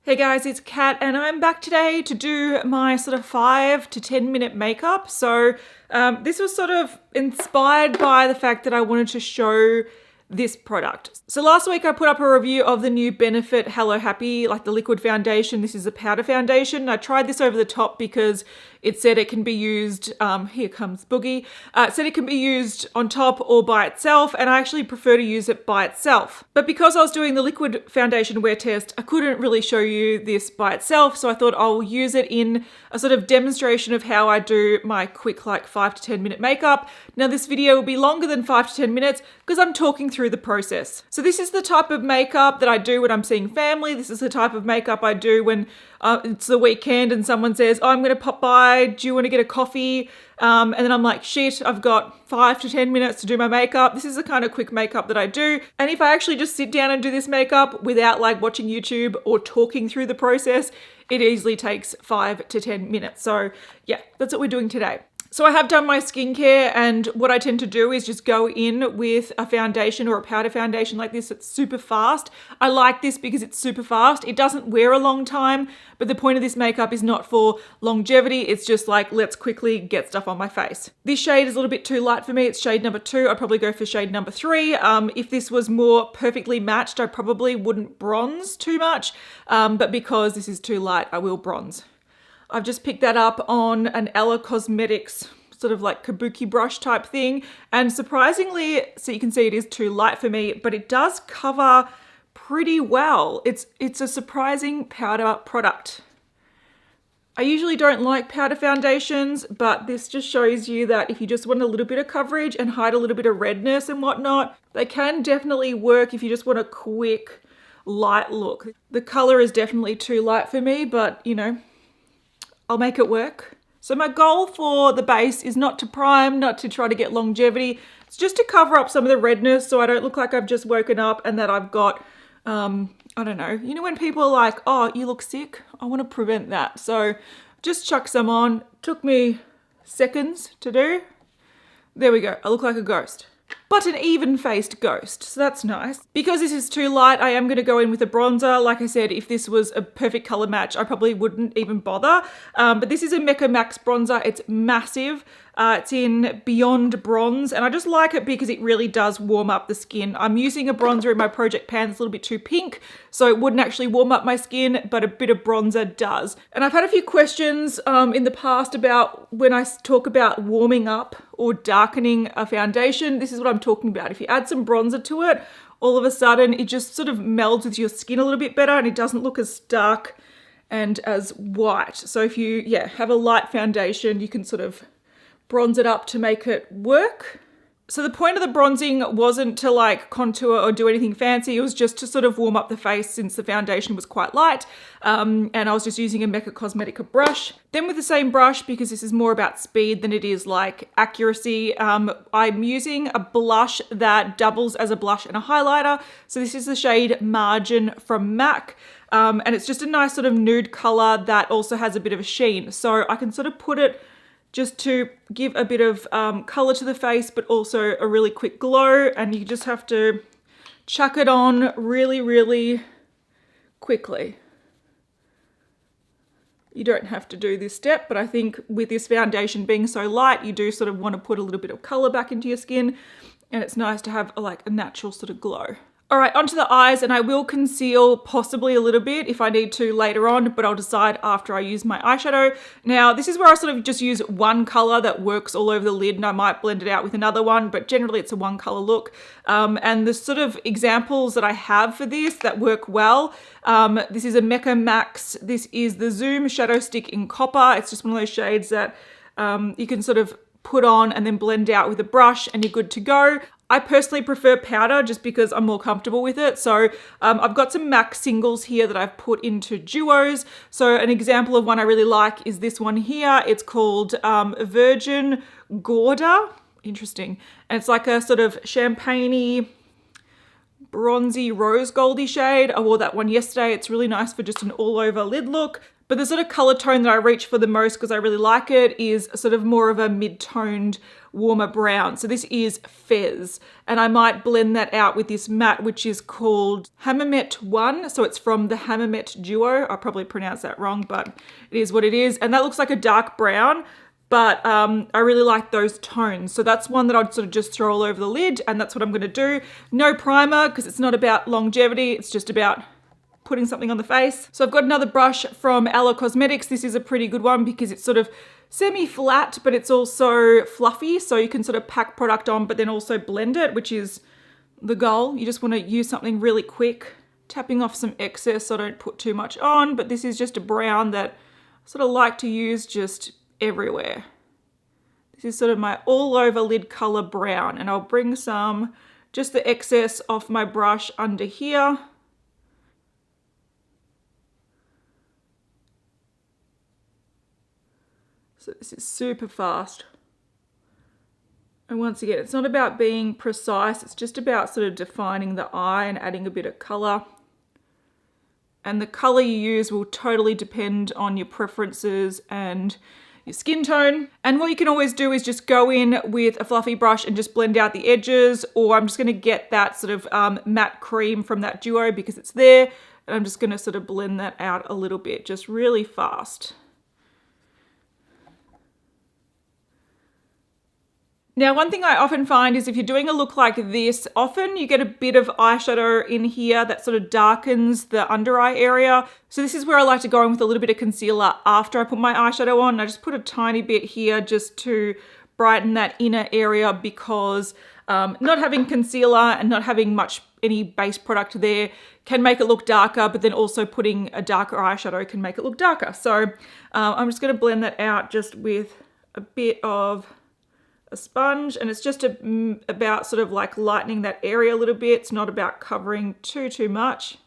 Hey guys, it's Kat and I'm back today to do my sort of 5 to 10 minute makeup. So this was sort of inspired by the fact that I wanted to show this product. So last week I put up a review of the new Benefit Hello Happy, like the liquid foundation. This is a powder foundation. I tried this over the top because it said it can be used, here comes Boogie, it said it can be used on top or by itself, and I actually prefer to use it by itself. But because I was doing the liquid foundation wear test, I couldn't really show you this by itself, so I thought I'll use it in a sort of demonstration of how I do my quick like 5 to 10 minute makeup. Now this video will be longer than 5 to 10 minutes because I'm talking through the process. So this is the type of makeup that I do when I'm seeing family. This is the type of makeup I do when it's the weekend and someone says, oh, I'm going to pop by, do you want to get a coffee? And then I'm like, shit, I've got 5 to 10 minutes to do my makeup. This is the kind of quick makeup that I do. And if I actually just sit down and do this makeup without like watching YouTube or talking through the process, it easily takes 5 to 10 minutes. So yeah, that's what we're doing today. So I have done my skincare, and what I tend to do is just go in with a foundation or a powder foundation like this. It's super fast. I like this because it's super fast. It doesn't wear a long time, but the point of this makeup is not for longevity. It's just like, let's quickly get stuff on my face. This shade is a little bit too light for me. It's shade number 2. I'd probably go for shade number 3. If this was more perfectly matched, I probably wouldn't bronze too much, but because this is too light, I will bronze. I've just picked that up on an Ella Cosmetics sort of like kabuki brush type thing. And surprisingly, so you can see it is too light for me, but it does cover pretty well. It's a surprising powder product. I usually don't like powder foundations, but this just shows you that if you just want a little bit of coverage and hide a little bit of redness and whatnot, they can definitely work if you just want a quick light look. The color is definitely too light for me, but you know, I'll make it work. So my goal for the base is not to prime, not to try to get longevity. It's just to cover up some of the redness so I don't look like I've just woken up and that I've got, I don't know. You know when people are like, oh, you look sick? I want to prevent that. So just chuck some on. Took me seconds to do. There we go. I look like a ghost. But an even-faced ghost, so that's nice. Because this is too light, I am going to go in with a bronzer. Like I said, if this was a perfect color match, I probably wouldn't even bother. But this is a Mecca Max bronzer. It's massive. It's in Beyond Bronze, and I just like it because it really does warm up the skin. I'm using a bronzer in my Project Pan that's a little bit too pink, so it wouldn't actually warm up my skin, but a bit of bronzer does. And I've had a few questions in the past about when I talk about warming up or darkening a foundation. This is what I'm talking about. If you add some bronzer to it, all of a sudden it just sort of melds with your skin a little bit better and it doesn't look as dark and as white. So if you, have a light foundation, you can sort of bronze it up to make it work. So the point of the bronzing wasn't to like contour or do anything fancy. It was just to sort of warm up the face since the foundation was quite light. And I was just using a Mecca Cosmetica brush. Then with the same brush, because this is more about speed than it is like accuracy, I'm using a blush that doubles as a blush and a highlighter. So this is the shade Margin from MAC. And it's just a nice sort of nude color that also has a bit of a sheen. So I can sort of put it just to give a bit of color to the face, but also a really quick glow. And you just have to chuck it on really, really quickly. You don't have to do this step, but I think with this foundation being so light, you do sort of want to put a little bit of color back into your skin. And it's nice to have like a natural sort of glow. All right, onto the eyes, and I will conceal possibly a little bit if I need to later on, but I'll decide after I use my eyeshadow. Now, this is where I sort of just use one color that works all over the lid, and I might blend it out with another one, but generally it's a one color look. And the sort of examples that I have for this that work well, this is a Mecca Max. This is the Zoom Shadow Stick in Copper. It's just one of those shades that you can sort of put on and then blend out with a brush and you're good to go. I personally prefer powder just because I'm more comfortable with it. So I've got some MAC singles here that I've put into duos. So an example of one I really like is this one here. It's called Virgin Gorda. Interesting. And it's like a sort of champagne-y, bronzy rose goldy shade. I wore that one yesterday. It's really nice for just an all over lid look. But the sort of color tone that I reach for the most, because I really like it, is sort of more of a mid-toned, warmer brown. So this is Fez, and I might blend that out with this matte, which is called Hammamet 1. So it's from the Hammamet duo. I probably pronounced that wrong, but it is what it is. And that looks like a dark brown, but I really like those tones. So that's one that I'd sort of just throw all over the lid, and that's what I'm gonna do. No primer, because it's not about longevity, it's just about putting something on the face. So I've got another brush from Aloe Cosmetics. This is a pretty good one because it's sort of semi-flat, but it's also fluffy. So you can sort of pack product on, but then also blend it, which is the goal. You just want to use something really quick, tapping off some excess so I don't put too much on. But this is just a brown that I sort of like to use just everywhere. This is sort of my all over lid color brown, and I'll bring some, just the excess off my brush under here. So this is super fast. And once again, it's not about being precise, it's just about sort of defining the eye and adding a bit of color. And the color you use will totally depend on your preferences and your skin tone. And what you can always do is just go in with a fluffy brush and just blend out the edges, or I'm just gonna get that sort of matte cream from that duo because it's there, and I'm just gonna sort of blend that out a little bit, just really fast. Now, one thing I often find is if you're doing a look like this, often you get a bit of eyeshadow in here that sort of darkens the under eye area. So this is where I like to go in with a little bit of concealer after I put my eyeshadow on. I just put a tiny bit here just to brighten that inner area, because not having concealer and not having any base product there can make it look darker, but then also putting a darker eyeshadow can make it look darker. So I'm just going to blend that out just with a bit of a sponge, and it's just about sort of like lightening that area a little bit. It's not about covering too much.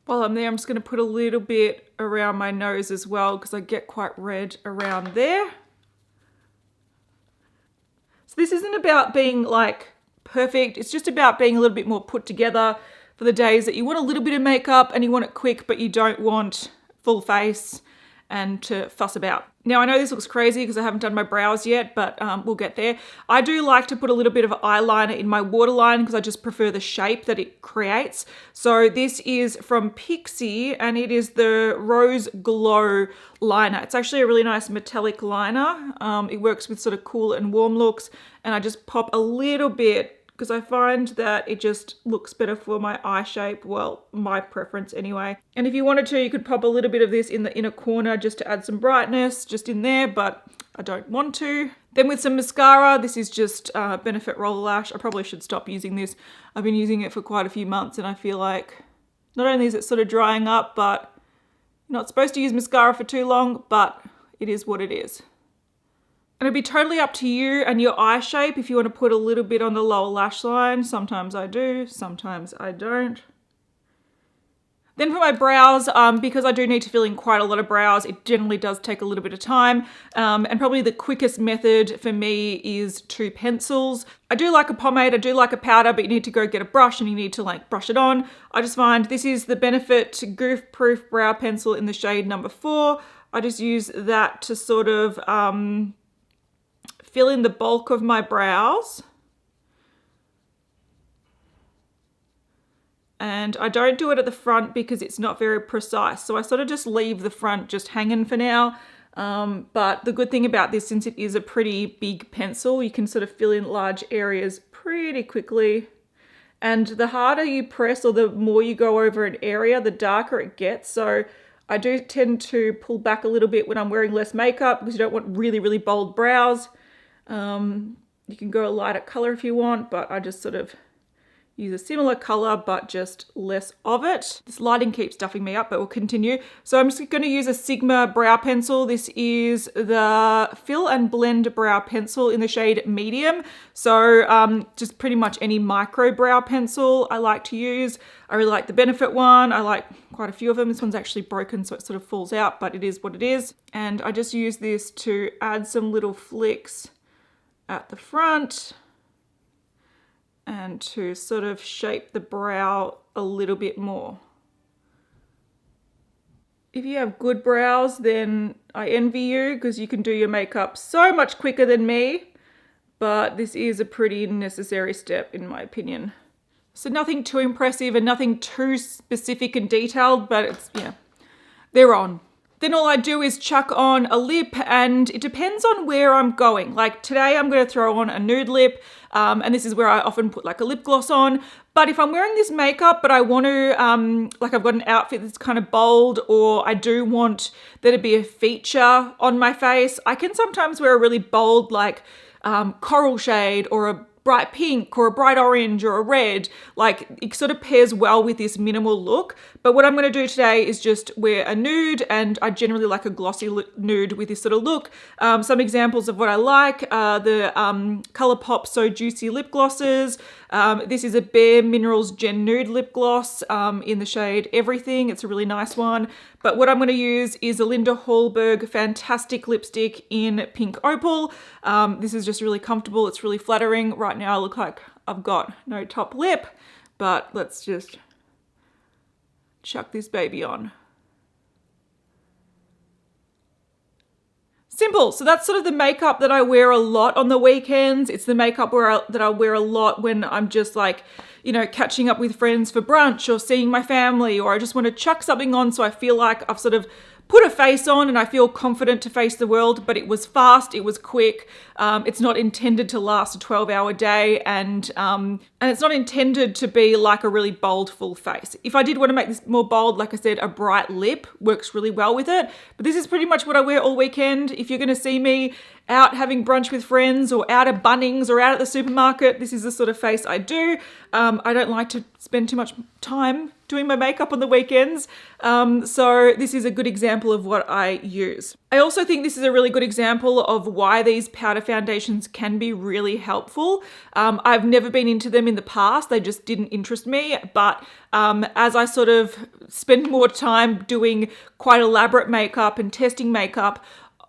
While I'm there, I'm just going to put a little bit around my nose as well, because I get quite red around there. So this isn't about being like perfect, it's just about being a little bit more put together for the days that you want a little bit of makeup and you want it quick, but you don't want full face and to fuss about. Now, I know this looks crazy because I haven't done my brows yet, but we'll get there. I do like to put a little bit of eyeliner in my waterline because I just prefer the shape that it creates. So this is from Pixi, and it is the Rose Glow liner. It's actually a really nice metallic liner. It works with sort of cool and warm looks, and I just pop a little bit because I find that it just looks better for my eye shape. Well, my preference anyway. And if you wanted to, you could pop a little bit of this in the inner corner just to add some brightness just in there, but I don't want to. Then with some mascara, this is just Benefit Roller Lash. I probably should stop using this. I've been using it for quite a few months, and I feel like not only is it sort of drying up, but you're not supposed to use mascara for too long, but it is what it is. And it'd be totally up to you and your eye shape if you want to put a little bit on the lower lash line. Sometimes I do, sometimes I don't. Then for my brows, because I do need to fill in quite a lot of brows, it generally does take a little bit of time. And probably the quickest method for me is 2 pencils. I do like a pomade, I do like a powder, but you need to go get a brush and you need to like brush it on. I just find this is the Benefit Goof Proof Brow Pencil in the shade number 4. I just use that to sort of fill in the bulk of my brows. And I don't do it at the front because it's not very precise. So I sort of just leave the front just hanging for now. But the good thing about this, since it is a pretty big pencil, you can sort of fill in large areas pretty quickly. And the harder you press or the more you go over an area, the darker it gets. So I do tend to pull back a little bit when I'm wearing less makeup because you don't want really, really bold brows. You can go a lighter color if you want, but I just sort of use a similar color, but just less of it. This lighting keeps stuffing me up, but we'll continue. So I'm just going to use a Sigma brow pencil. This is the Fill and Blend brow pencil in the shade medium. So just pretty much any micro brow pencil I like to use. I really like the Benefit one. I like quite a few of them. This one's actually broken, so it sort of falls out, but it is what it is. And I just use this to add some little flicks at the front and to sort of shape the brow a little bit more. If you have good brows, then I envy you because you can do your makeup so much quicker than me, but this is a pretty necessary step in my opinion. So nothing too impressive and nothing too specific and detailed, but it's, yeah, they're on. Then all I do is chuck on a lip, and it depends on where I'm going. Like today I'm going to throw on a nude lip, and this is where I often put like a lip gloss on. But if I'm wearing this makeup but I want to, like I've got an outfit that's kind of bold, or I do want there to be a feature on my face, I can sometimes wear a really bold like coral shade or a bright pink or a bright orange or a red. Like it sort of pairs well with this minimal look. But what I'm going to do today is just wear a nude, and I generally like a glossy nude with this sort of look. Some examples of what I like are the Colourpop So Juicy lip glosses. This is a Bare Minerals Gen Nude lip gloss in the shade Everything. It's a really nice one. But what I'm going to use is a Linda Hallberg Fantastick lipstick in Pink Opal. This is just really comfortable. It's really flattering. Right now I look like I've got no top lip, but let's just chuck this baby on. Simple. So that's sort of the makeup that I wear a lot on the weekends. It's the makeup that I wear a lot when I'm just like, you know, catching up with friends for brunch or seeing my family, or I just want to chuck something on so I feel like I've sort of put a face on and I feel confident to face the world. But it was fast, it was quick. It's not intended to last a 12-hour day, and it's not intended to be like a really bold full face. If I did want to make this more bold, like I said, a bright lip works really well with it. But this is pretty much what I wear all weekend. If you're going to see me out having brunch with friends or out at Bunnings or out at the supermarket, this is the sort of face I do. I don't like to spend too much time doing my makeup on the weekends. So this is a good example of what I use. I also think this is a really good example of why these powder foundations can be really helpful. I've never been into them in the past. They just didn't interest me. But as I sort of spend more time doing quite elaborate makeup and testing makeup,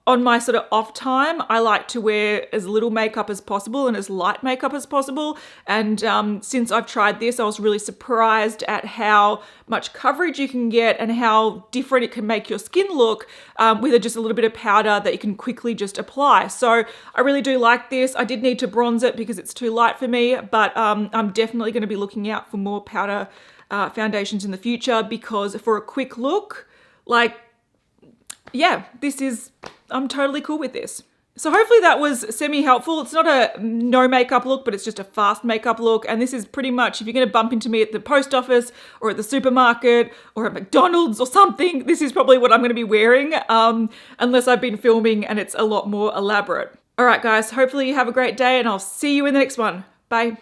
on my sort of off time, I like to wear as little makeup as possible and as light makeup as possible. And since I've tried this, I was really surprised at how much coverage you can get and how different it can make your skin look with just a little bit of powder that you can quickly just apply. So I really do like this. I did need to bronze it because it's too light for me, but I'm definitely going to be looking out for more powder foundations in the future, because for a quick look, like, yeah, I'm totally cool with this. So hopefully that was semi-helpful. It's not a no makeup look, but it's just a fast makeup look. And this is pretty much, if you're going to bump into me at the post office or at the supermarket or at McDonald's or something, this is probably what I'm going to be wearing, unless I've been filming and it's a lot more elaborate. All right, guys, hopefully you have a great day, and I'll see you in the next one. Bye.